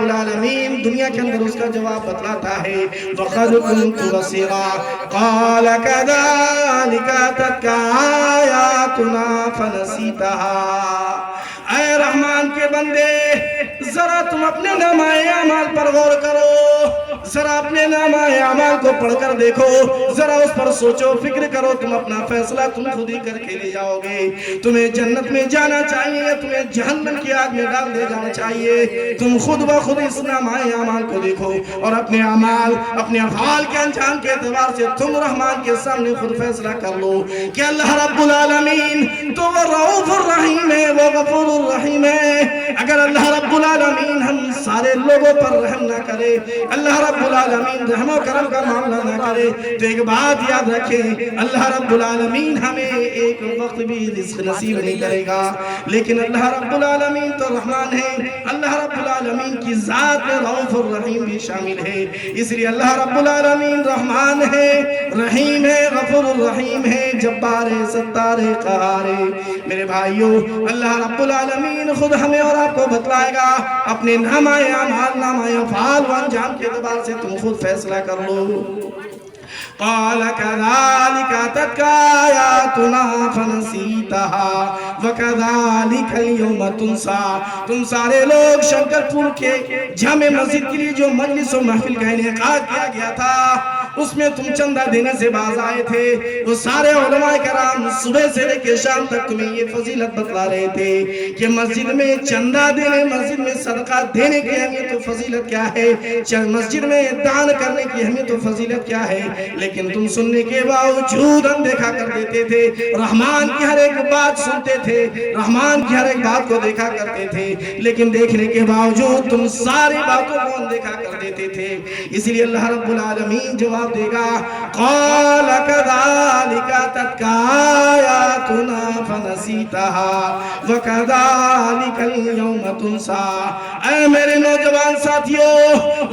العالمین دنیا کے اندر اس کا جواب بتلاتا ہے وَقَدْ كُنْتُ بَصِيرًا قَالَ كَذَلِكَ أَتَتْكَ آيَاتُنَا فَنَسِيتَهَا۔ اے رحمان کے بندے ذرا تم اپنے نامہ اعمال پر غور کرو، ذرا اپنے نامہ اعمال کو پڑھ کر دیکھو، ذرا اس پر سوچو فکر کرو، تم اپنا فیصلہ تم خود ہی کر کے لے جاؤ گے۔ تمہیں جنت میں جانا چاہیے، تمہیں جہنم کی آگ میں ڈال دے جانا چاہیے۔ تم خود بخود اس نامہ اعمال کو دیکھو اور اپنے اعمال اپنے افعال کے انجام کے اعتبار سے تم رحمان کے سامنے خود فیصلہ کر لو کہ اللہ رب العالمین تو وہ رؤوف الرحیم ہے، وہ غفور الرحیم ہے۔ اگر اللہ رب العالمین ہم سارے لوگوں پر رحم نہ کرے، اللہ رب العالمین رحم و کرم کا معاملہ نہ کرے، تو ایک بات یاد رکھیں، اللہ رب العالمین ہمیں ایک وقت بھی رزق نصیب نہیں کرے گا۔ لیکن اللہ رب العالمین تو رحمان ہے، اللہ رب العالمین کی ذات میں رؤوف الرحیم بھی شامل ہے۔ اس لیے اللہ رب العالمین رحمان ہے، رحیم ہے، غفور الرحیم ہے، جبار ہے، ستار ہے، قہار ہے۔ میرے بھائیو، اللہ رب العالمین خود ہمیں اور آپ کو بتلائے گا، اپنے نامہ اعمال نامہ افعال و انجام کے اعتبار سے تم خود فیصلہ کر لو۔ قال كذلك أتتك آياتنا فنسيتها وكذلك اليوم تنسى۔ تم سارے لوگ شنکر پور کے جامع مسجد کے لیے جو مجلس و محفل کا انعقاد کیا گیا تھا اس میں تم چندہ دینے سے باز آئے تھے، وہ سارے علماء کرام صبح سے لے کے شام تک تمہیں یہ فضیلت بتلا رہے تھے کہ مسجد میں چندہ دینے، مسجد میں صدقہ دینے کی اہمیت و فضیلت کیا ہے، مسجد میں دان کرنے کی اہمیت و فضیلت کیا ہے، لیکن تم سننے کے باوجود اندیکھا کر دیتے تھے، رحمان کی ہر ایک بات سنتے تھے، رحمان کی ہر ایک بات کو دیکھا کرتے تھے، لیکن دیکھنے کے باوجود تم ساری باتوں کو اندیکھا کر دیتے تھے۔ اس لیے اللہ رب العالمین جواب دے گا قال كذلك أتتك آياتنا فنسيتها وكذلك اليوم تنسى۔ اے میرے نوجوان ساتھیوں،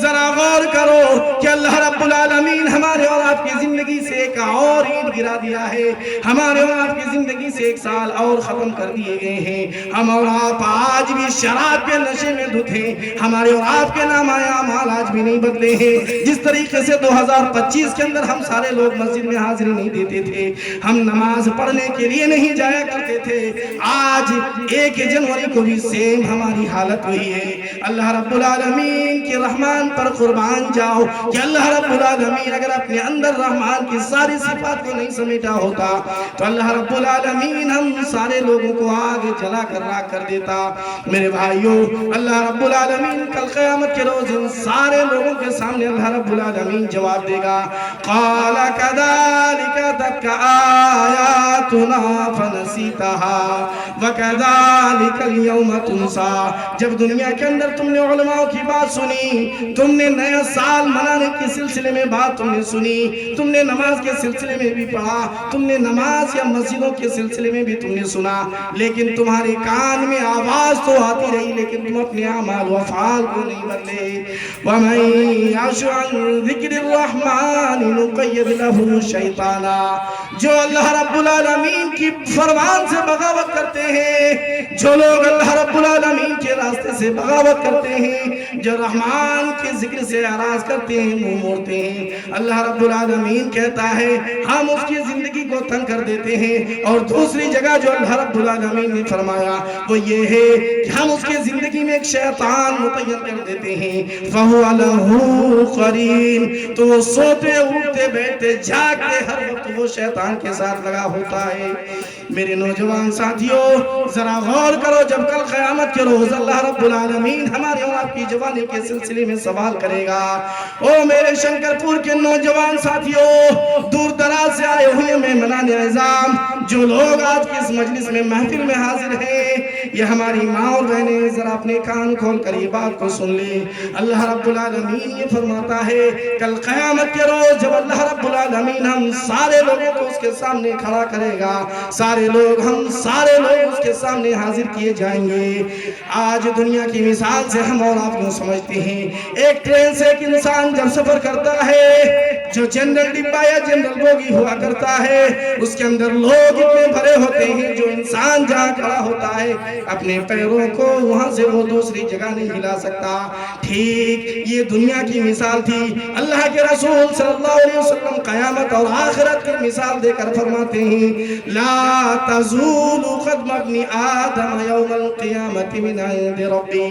ذرا غور کرو کہ اللہ رب العالمین ہمارے اور آپ کی زندگی سے ایک اور اینٹ گرا دیا ہے، ہمارے اور آپ کی زندگی سے ایک سال اور ختم کر دیے گئے ہیں۔ ہم اور آپ آج بھی شراب کے نشے میں دھت ہیں، ہمارے اور آپ کے نامہ اعمال آج بھی نہیں بدلے ہیں۔ جس طریقے سے 2025 کے اندر ہم سارے لوگ مسجد میں حاضری نہیں دیتے تھے، ہم نماز پڑھنے کے لیے نہیں جایا کرتے تھے، آج 1 جنوری کو بھی سیم ہماری حالت ہوئی ہے۔ اللہ رب العالمین کے رحمان پر قربان جاؤ کہ اللہ رب العالمین اگر اپنے اندر رحمان کی ساری صفات کو نہیں سمیٹا ہوتا تو اللہ رب العالمین ہم سارے لوگوں کو آگے جلا کر راکھ کر دیتا۔ میرے بھائیوں، اللہ رب العالمین کل قیامت کے روز ان سارے لوگوں کے سامنے اللہ رب العالمین جواب دے گا قال كذلك أتتك آياتنا فنسيتها وكذلك اليوم تنسى۔ جب دنیا کے اندر تم نے علماء کی بات سنی، تم نے نیا سال منانے کے سلسلے میں بات تم نے سنی، تم نے نماز کے سلسلے میں بھی پڑھا، تم نے نماز یا مسجدوں کے سلسلے میں بھی تم نے سنا، لیکن تمہارے کان میں آواز تو آتی رہی لیکن تم اپنے اعمال و افعال کو نہیں بدلے۔ وَمَن يَعْشُ عَن ذِكْرِ الرَّحْمَنِ نُقَيِّضْ لَهُ شَيْطَانًا۔ جو اللہ رب العالمین کی فرمان سے بغاوت کرتے ہیں، جو لوگ اللہ رب العالمین کے راستے سے بغاوت کرتے ہیں، جو رحمان کے ذکر سے اعراض کرتے ہیں، منہ موڑتے ہیں، اللہ رب العالمین کہتا ہے ہم اس کی زندگی کو تنگ کر دیتے ہیں۔ اور دوسری جگہ جو اللہ رب العالمین نے فرمایا وہ یہ ہے کہ ہم اس کی زندگی میں ایک شیطان متعین کر دیتے ہیں، فَهُوَ لَهُ قَرِينٌ، تو وہ سوتے اٹھتے بیٹھتے جاگتے ہر وقت وہ شیطان کے ساتھ لگا ہوتا ہے۔ میرے نوجوان ساتھیوں، ذرا غور کرو، جب کل قیامت کے روز اللہ رب العالمین ہمارے اور آپ کی جوانی کے سلسلے میں سوال کرے گا، او میرے شنکر پور کے نوجوان ساتھیوں، دور دراز سے آئے ہوئے مہمان اعظام، جو لوگ آج کی اس مجلس میں محفل میں حاضر ہیں، یہ ہماری ماں اور بہنیں، ذرا اپنے کان کھول کر یہ بات کو سن لیں۔ اللہ رب العالمین یہ فرماتا ہے کل قیامت کے روز جب اللہ رب العالمین ہم سارے لوگوں کو اس کے سامنے کھڑا کرے گا، ہم سارے لوگ اس کے سامنے حاضر کیے جائیں گے۔ آج دنیا کی مثال سے ہم اور آپ کو سمجھتے ہیں، ایک ٹرین سے ایک انسان جب سفر کرتا ہے جو جنرل ڈبہ یا جنرل بوگی ہوا کرتا ہے اس کے اندر لوگ اتنے بھرے ہوتے ہیں جو انسان جہاں کھڑا ہوتا ہے اپنے پیروں کو وہاں سے وہ دوسری جگہ نہیں ہلا سکتا. ٹھیک یہ دنیا کی مثال تھی. اللہ کے رسول صلی اللہ علیہ وسلم قیامت اور آخرت کی مثال دے کر فرماتے ہیں لا تزول قدم ابن آدم یوم القیامت من عند ربی.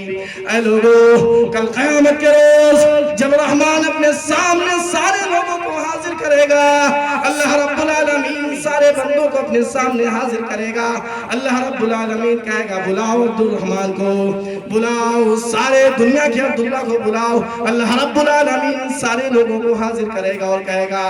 اے لوگو کل قیامت کے روز جب رحمان اپنے سامنے سارے لوگوں کو حاضر کرے گا, اللہ رب العالمین سارے بندوں کو اپنے سامنے حاضر کرے گا. اللہ رب العالمین کہے گا بلاؤ عبد الرحمن کو, بلاؤ سارے دنیا کے عبداللہ کو بلاؤ. اللہ رب العالمین سارے لوگوں کو حاضر کرے گا اور کہے گا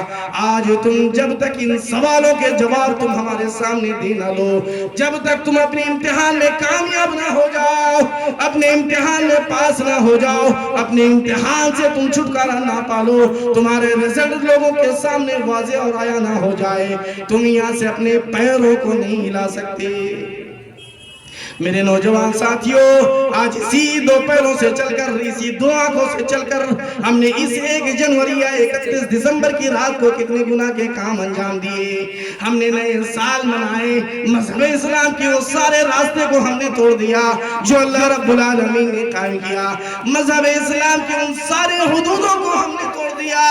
آج تم جب تک ان سوالوں کے جواب تم ہمارے سامنے دے نہ لو, جب تک تم اپنے امتحان میں کامیاب نہ ہو جاؤ, اپنے امتحان میں پاس نہ ہو جاؤ, اپنے امتحان سے تم چھٹکارا نہ پالو, تمہارے رزلٹ لوگوں کے سامنے واضح اور آیا نہ ہو جائے, تم یہاں سے اپنے پیروں کو نہیں ہلا سکتے. میرے نوجوان ساتھیوں, آج اسی دو پیروں سے چل کر, اسی دو آنکھوں سے چل کر ہم نے اس 1 جنوری یا 31 دسمبر کی رات کو کتنے گناہ کے کام انجام دیے. ہم نے نئے سال منائے, مذہب اسلام کی وہ سارے راستے کو ہم نے توڑ دیا جو اللہ رب العالمین نے قائم کیا. مذہب اسلام کی ان سارے حدودوں کو ہم نے توڑ دیا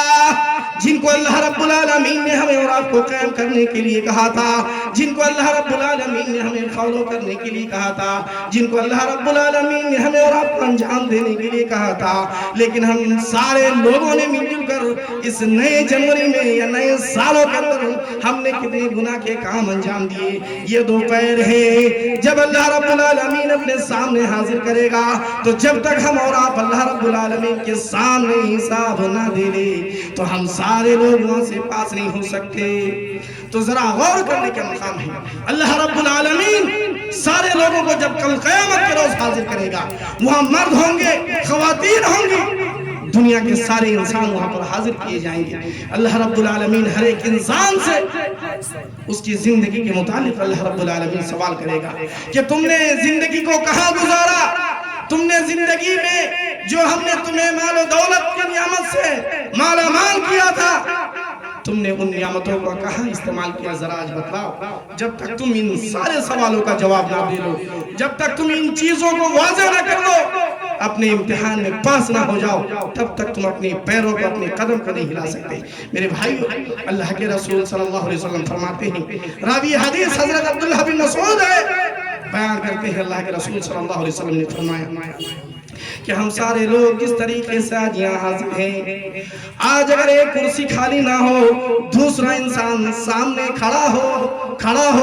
جن کو اللہ رب العالمین نے ہمیں اور آپ کو قائم کرنے کے لیے کہا تھا, جن کو اللہ رب العالمین نے ہمیں فالو کرنے کے لیے کہا تھا, جن کو اللہ رب العالمین نے ہمیں اور آپ کو انجام دینے کے لیے کہا تھا. لیکن ہم سارے لوگوں نے مل جل کر اس نئے جنوری میں یا نئے سالوں کے اندر ہم نے کتنے گناہ کے کام انجام دیے. یہ دو پیر ہیں, جب اللہ رب العالمین اپنے سامنے حاضر کرے گا تو جب تک ہم اور آپ اللہ رب العالمین کے سامنے حساب نہ دے لے تو ہم سارے لوگ وہاں سے پاس نہیں ہو سکتے. تو ذرا غور کرنے کا مقام ہے. اللہ رب العالمین سارے لوگوں کو جب کل قیامت کے روز حاضر کرے گا, وہاں مرد ہوں گے, خواتین ہوں گی, دنیا کے سارے انسان وہاں پر حاضر کیے جائیں گے. اللہ رب العالمین ہر ایک انسان سے اس کی زندگی کے متعلق اللہ رب العالمین سوال کرے گا کہ تم نے زندگی کو کہاں گزارا, تم نے زندگی میں جو ہم نے تمہیں مال و دولت کی نعمت سے مالا مال کیا تھا, تم نے ان نعمتوں کا کہاں استعمال کیا, ذرا آج بتلاؤ. جب تک تم ان سارے سوالوں کا جواب نہ دے لو, جب تک تم ان چیزوں کو واضح نہ کر لو, اپنے امتحان میں پاس نہ ہو جاؤ, تب تک تم اپنے پیروں کو, اپنے قدم کو نہیں ہلا سکتے. میرے بھائیو, اللہ کے رسول صلی اللہ علیہ وسلم فرماتے ہیں, راوی حدیث حضرت عبداللہ بن مسعود ہے, بیان کرتے ہیں اللہ کے رسول صلی اللہ علیہ وسلم نے فرمایا کہ ہم سارے لوگ کس طریقے سے آج یہاں حاضر ہیں. آج اگر ایک کرسی خالی نہ ہو, دوسرا انسان سامنے کھڑا ہو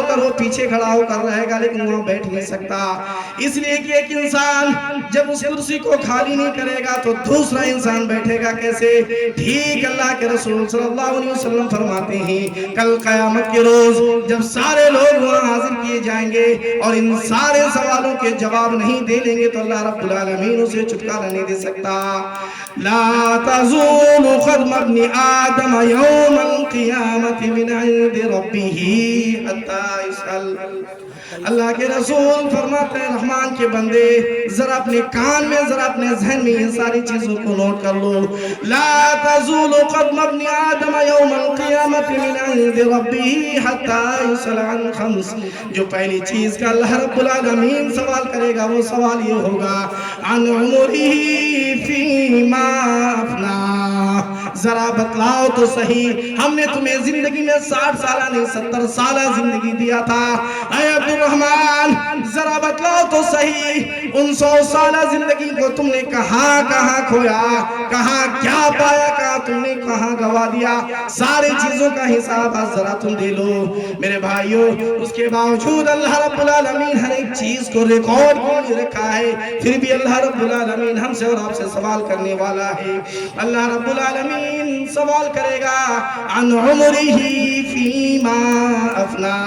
کر وہ پیچھے کھڑا ہو کر رہے گا لیکن وہاں بیٹھ نہیں سکتا, اس لیے کہ ایک انسان جب اس کرسی کو خالی نہیں کرے گا تو دوسرا انسان بیٹھے گا کیسے. ٹھیک اللہ کے رسول صلی اللہ علیہ وسلم فرماتے ہیں کل قیامت کے روز جب سارے لوگ وہاں حاضر کیے جائیں گے اور ان سارے سوالوں کے جواب نہیں دے لیں گے تو اللہ رب العالمین اسے چھٹکارا نہیں دے سکتا. لا تزول قدم ابن آدم یوم القیامت من عند ربه حتی يسأل. اللہ کے رسول فرماتے ہیں رحمان کے بندے ذرا اپنے کان میں, ذرا اپنے ذہن میں یہ ساری چیزوں کو نوٹ کر لو. لا تزول قدم ابن آدم یوم القیامت من عند ربه حتی يسأل عن خمس. جو پہلی چیز کا اللہ رب العالمین سوال کرے گا وہ سوال یہ ہوگا عن عمره فیما افنا. ذرا بتلاؤ تو صحیح, ہم نے تمہیں زندگی میں 60 سالہ نہیں 70 سالہ زندگی دیا تھا. اے عبد الرحمن ذرا بتلاؤ تو صحیح, ان 100 سالہ زندگی کو تم نے کہاں کھویا, کہاں کیا پایا, کہاں تم نے کہاں گوا دیا, سارے چیزوں کا حساب آج ذرا تم دے لو. میرے بھائیو, اس کے باوجود اللہ رب العالمین ہر ایک چیز کو ریکارڈ کیے رکھا ہے, پھر بھی اللہ رب العالمین ہم سے اور آپ سے سوال کرنے والا ہے. اللہ رب العالمین سوال کرے گا عن عمره فیما افنا.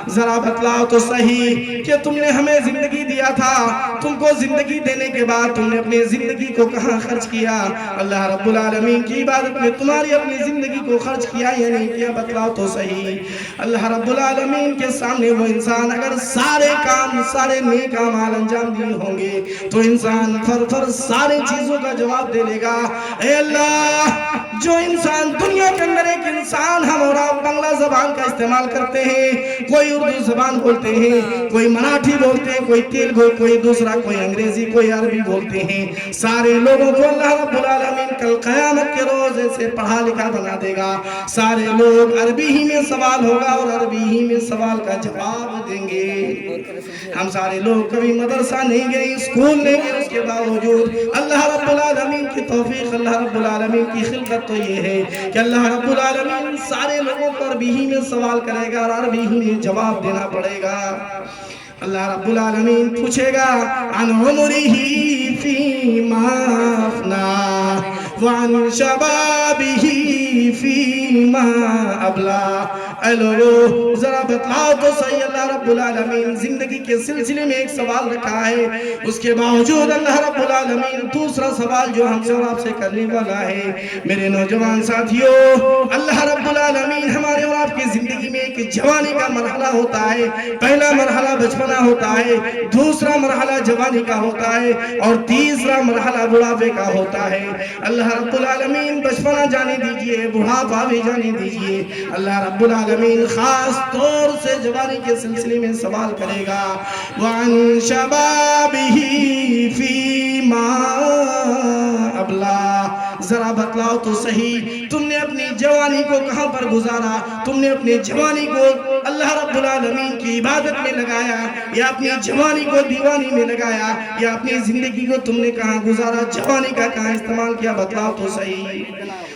ذرا بتلاؤ تو صحیح کہ تم نے ہمیں زندگی دیا تھا، تم کو زندگی دینے کے بعد تم نے اپنی زندگی کو کہاں خرچ کیا؟ اللہ رب العالمین کی عبادت میں تمہاری اپنی زندگی کو خرچ کیا یا نہیں کیا؟ بتلاؤ تو صحیح۔ اللہ رب العالمین کے سامنے وہ انسان اگر سارے کام، سارے نیک اعمال انجام دیے ہوں گے تو انسان فر سارے چیزوں کا جواب دے لے گا، اے اللہ جو انسان دنیا کے اندر ایک انسان ہم اور آپ بنگلہ زبان کا استعمال کرتے ہیں، کوئی اردو زبان بولتے ہیں، کوئی مراٹھی بولتے ہیں، کوئی تیلگو، کوئی دوسرا، کوئی انگریزی، کوئی عربی بولتے ہیں، سارے لوگوں کو اللہ رب العالمین کل قیامت کے روز ایسے پڑھا لکھا بنا دے گا، سارے لوگ عربی ہی میں سوال ہوگا اور عربی ہی میں سوال کا جواب دیں گے۔ ہم سارے لوگ کبھی مدرسہ نہیں گئے، اسکول نہیں گئے، اس کے باوجود اللہ رب العالمین کی توفیق، اللہ رب العالمین کی خلقت تو یہ ہے کہ اللہ رب العالمین سارے لوگوں کو عربی ہی میں سوال کرے گا اور عربی ہی میں جواب دینا پڑے گا۔ اللہ رب العالمین پوچھے گا عن عمرہ فیما افنا وعن شبابہ فیما ابلا۔ اے لوگو ذرا بتلاؤ تو صحیح، اللہ رب العالمین زندگی کے سلسلے میں ایک سوال رکھا ہے، اس کے باوجود اللہ رب العالمین دوسرا سوال جو ہم سے اور آپ سے کرنے والا ہے۔ میرے نوجوان ساتھیوں، اللہ رب العالمین ہمارے اور آپ کی زندگی میں ایک جوانی کا مرحلہ ہوتا ہے، پہلا مرحلہ بچپنا ہوتا ہے، دوسرا مرحلہ جوانی کا ہوتا ہے اور تیسرا مرحلہ بڑھاپے کا ہوتا ہے۔ اللہ رب العالمین بچپنا جانے دیجئے، بڑھاپا بھی جانے دیجئے، اللہ رب العالمین خاص طور سے جوانی کے سلسلے میں سوال کرے گا وَعَن شَبَابِهِ فِيمَا أَبْلَى۔ ذرا بتلاؤ تو صحیح، تم نے اپنی جوانی کو کہاں پر گزارا؟ تم نے اپنی جوانی کو اللہ رب العالمین کی عبادت میں لگایا یا اپنی جوانی کو دیوانی میں لگایا یا اپنی زندگی کو تم نے کہاں گزارا؟ جوانی کا کہاں استعمال کیا؟ بتلاؤ تو صحیح۔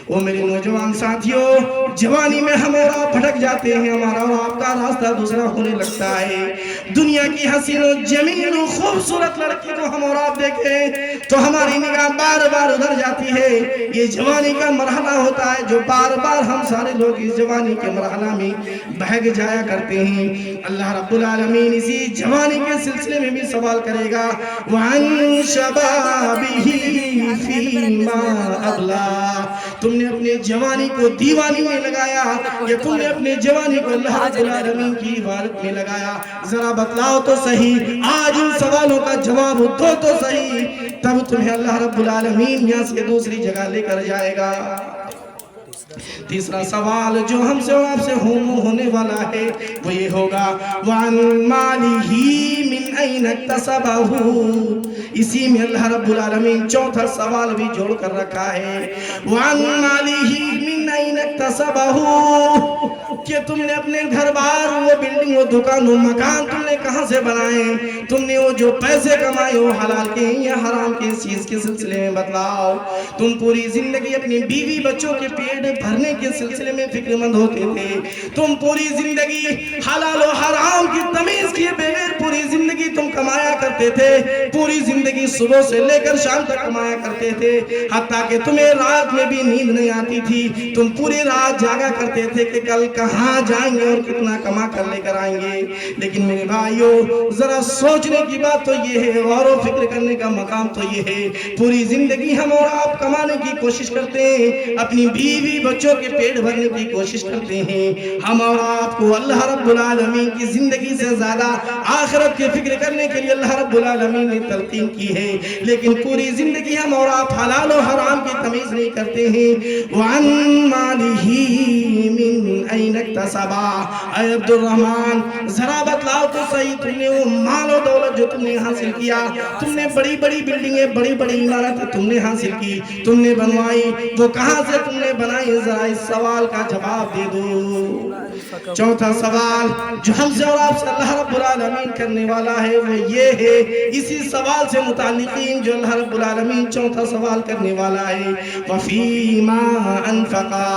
وہ میرے نوجوان ساتھیوں، جوانی میں ہم اور آپ بھٹک جاتے ہیں، ہمارا اور آپ کا راستہ دوسرا ہونے لگتا ہے۔ دنیا کی حسین و جمیل و خوبصورت لڑکی کو ہم اور آپ دیکھیں تو ہماری نگاہ بار بار ادھر جاتی ہے۔ یہ جوانی کا مرحلہ ہوتا ہے جو بار بار ہم سارے لوگ اس جوانی کے مرحلہ میں بہگ جایا کرتے ہیں۔ اللہ رب العالمین اسی جوانی کے سلسلے میں بھی سوال کرے گا وَعَن شَبَابِهِ فِيمَا أَبْلَى۔ تم نے اپنے جوانی کو دیوانی میں لگایا یا تم نے اپنے جوانی کو اللہ رب العالمین کی عبادت میں لگایا؟ ذرا بتلاؤ تو صحیح، آج ان سوالوں کا جواب دو تو صحیح، تب تمہیں اللہ رب العالمین یہاں سے دوسری جگہ لے کر جائے گا۔ تیسرا سوال جو ہم سے اور آپ سے ہونے والا ہے وہ یہ ہوگا وَعَن مَالِهِ مِنْ أَيْنَ اكْتَسَبَهُ۔ اسی میں اللہ رب العالمین چوتھا سوال بھی جوڑ کر رکھا ہے وَعَن مَالِهِ مِنْ أَيْنَ اكْتَسَبَهُ، کہ تم نے اپنے گھر بار، وہ بلڈنگ، وہ دکان، وہ مکان تم نے کہاں سے بنائے؟ تم نے وہ جو پیسے کمائے وہ حلال کے ہیں یا حرام کے؟ اس چیز کے سلسلے میں بتلاؤ۔ تم پوری زندگی اپنی بیوی بچوں کے پیٹ بھرنے کے سلسلے میں فکر مند ہوتے تھے، تم پوری زندگی حلال و حرام کی تمیز کیے بغیر پوری زندگی تم کمایا کرتے تھے، پوری زندگی صبح سے لے کر شام تک کمایا کرتے تھے، حتیٰ کہ تمہیں رات میں بھی نیند نہیں آتی تھی، تم پوری رات جاگا کرتے تھے کہ کل کہاں جائیں گے اور کتنا کما کر لے کر آئیں گے۔ لیکن میرے بھائیو ذرا سوچنے کی بات تو یہ ہے، غور و فکر کرنے کا مقام تو یہ ہے، پوری زندگی ہم اور آپ کمانے کی کوشش کرتے ہیں، اپنی بیوی بچوں کے پیٹ بھرنے کی کوشش کرتے ہیں، ہم اور آپ کو اللہ رب العالمین کی زندگی سے زیادہ آخرت کی فکر کرنے کے لیے اللہ رب العالمین نے تلقین کی ہے، لیکن پوری زندگی ہم اور آپ حلال و حرام کی تمیز نہیں کرتے ہیں۔ وَعَن مَالِهِ مِنْ أَيْنَ اكْتَسَبَهُ۔ اے عبد الرحمن ذرا بتلاؤ تو صحیح، تم نے وہ مال و دولت جو تم نے حاصل کیا، تم نے بڑی بڑی بلڈنگیں، بڑی بڑی عمارتیں تم نے حاصل کی، تم نے بنوائی، وہ کہاں سے تم نے بنائی؟ ذرا اس سوال کا جواب دے دو۔ چوتھا سوال جو ہم سے اور آپ سے اللہ رب العالمین کرنے والا ہے وہ یہ ہے، اسی سوال سے متعلقین جو اللہ رب العالمین چوتھا سوال کرنے والا ہے وَفِيمَا أَنفَقَا۔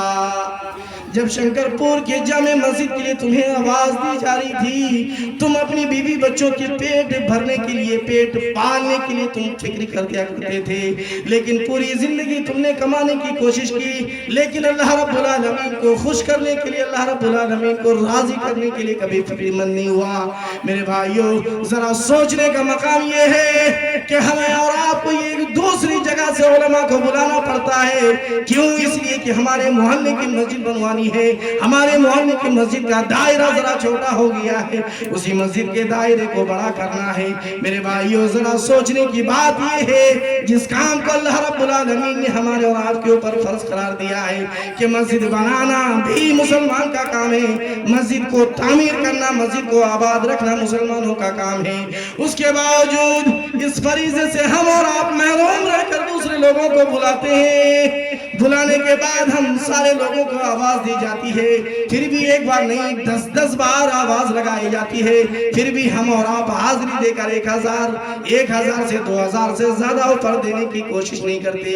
جب شنکرپور کے جامع مسجد کے لیے تمہیں آواز دی جا رہی تھی، تم اپنی بیوی بچوں کے پیٹ بھرنے کے لیے، پیٹ پالنے کے لیے تم فکر کر دیا کرتے تھے، لیکن پوری زندگی تم نے کمانے کی کوشش کی، لیکن اللہ رب العالمین کو خوش کرنے کے لیے، اللہ رب العالمین کو راضی کرنے کے لیے کبھی فکر مند نہیں ہوا۔ میرے بھائیوں، ذرا سوچنے کا مقام یہ ہے کہ ہمیں اور آپ کو یہ دوسری جگہ سے علماء کو بلانا پڑتا ہے، کیوں؟ اس لیے کہ ہمارے محلے کی مسجد بنوانی ہے، ہمارے محلے کی مسجد کا دائرہ ذرا چھوٹا ہو گیا ہے، اسی مسجد کے دائرے کو بڑا کرنا ہے۔ میرے بھائیوں، ذرا سوچنے کی بات یہ ہے، جس کام کو اللہ رب العالمین نے ہمارے اور آپ کے اوپر فرض قرار دیا ہے کہ مسجد بنانا بھی مسلمان کا کام ہے، مسجد کو تعمیر کرنا، مسجد کو آباد رکھنا مسلمانوں کا کام ہے، اس کے باوجود اس فریضے سے ہم اور آپ محروم رہ کر دوسرے لوگوں کو بلاتے ہیں۔ بلانے کے بعد ہم سارے لوگوں کو آواز دی جاتی ہے، پھر بھی ایک بار نہیں 10 بار آواز لگائی جاتی ہے، پھر بھی ہم اور آپ حاضری دے کر 1000 سے 2000 سے زیادہ اوپر دینے کی کوشش نہیں کرتے۔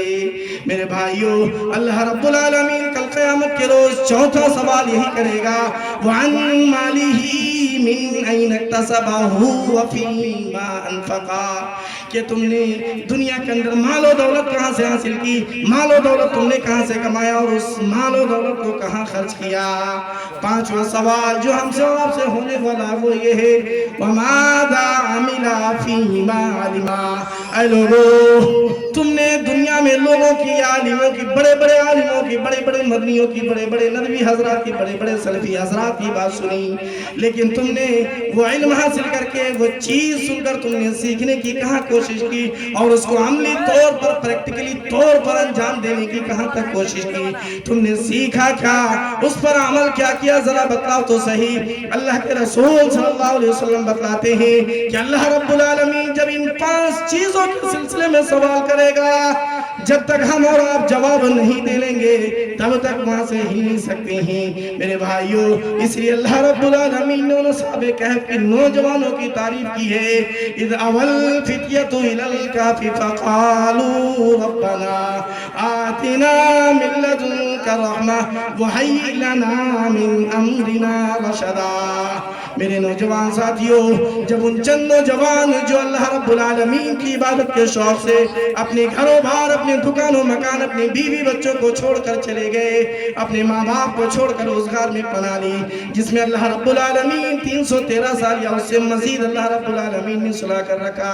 میرے بھائیوں، اللہ رب العالمین کل قیامت کے روز چوتھا سوال یہی کرے گا، وَعَن مَالِهِ مِنْ أَيْنَ اكْتَسَبَهُ وَفِيمَا أَنْفَقَهُ، کہ تم نے دنیا کے اندر مال و دولت کہاں سے حاصل کی، مال و دولت تم نے کہاں سے کمایا اور اس مال و دولت کو کہاں خرچ کیا۔ پانچواں سوال جو ہم سے اور آپ سے ہونے والا وہ یہ ہے، وَمَاذَا عَمِلَ فِيمَا عَلِمَا، اے لوگوں، تم نے دنیا میں لوگوں کی، عالموں کی، بڑے بڑے عالموں کی، بڑے بڑے مدنیوں کی، بڑے بڑے ندوی حضرات کی، بڑے بڑے سلفی حضرات کی بات سنی، لیکن تم نے وہ علم حاصل کر کے، وہ چیز سن کر تم نے سیکھنے کی کہاں کوشش کی اور اس کو عملی طور پر، پریکٹیکلی طور پر انجام دینے کی کہاں تک کوشش کی؟ تم نے سیکھا کیا؟ اس پر عمل کیا کیا؟ ذرا بتلاؤ تو صحیح۔ اللہ کے رسول صلی اللہ علیہ وسلم بتلاتے ہیں کہ اللہ رب العالمین جب ان 5 چیزوں کے سلسلے میں سوال کرے گا، جب تک ہم اور آپ جواب نہیں دے لیں گے تب تک وہاں سے ہی نہیں سکتے ہیں۔ میرے بھائیوں، اس لیے اللہ رب العالمین نے ان اصحاب کہف کے نوجوانوں کی تعریف کی ہے، اذ اول فتیۃ الی الکہف فقالوا ربنا آتنا من لدنک رحمہ وہیئ لنا من امرنا رشدا۔ میرے نوجوان ساتھیوں، جب ان چند نوجوان جو اللہ رب العالمین کی عبادت کے شوق سے اپنے گھروں بار، اپنے دکان و مکان، اپنے بیوی بچوں کو چھوڑ کر چلے گئے، اپنے ماں باپ کو چھوڑ کر اس غار میں پناہ لی جس میں اللہ رب العالمین 313 سال یا اس سے مزید اللہ رب العالمین نے صلح کر رکھا۔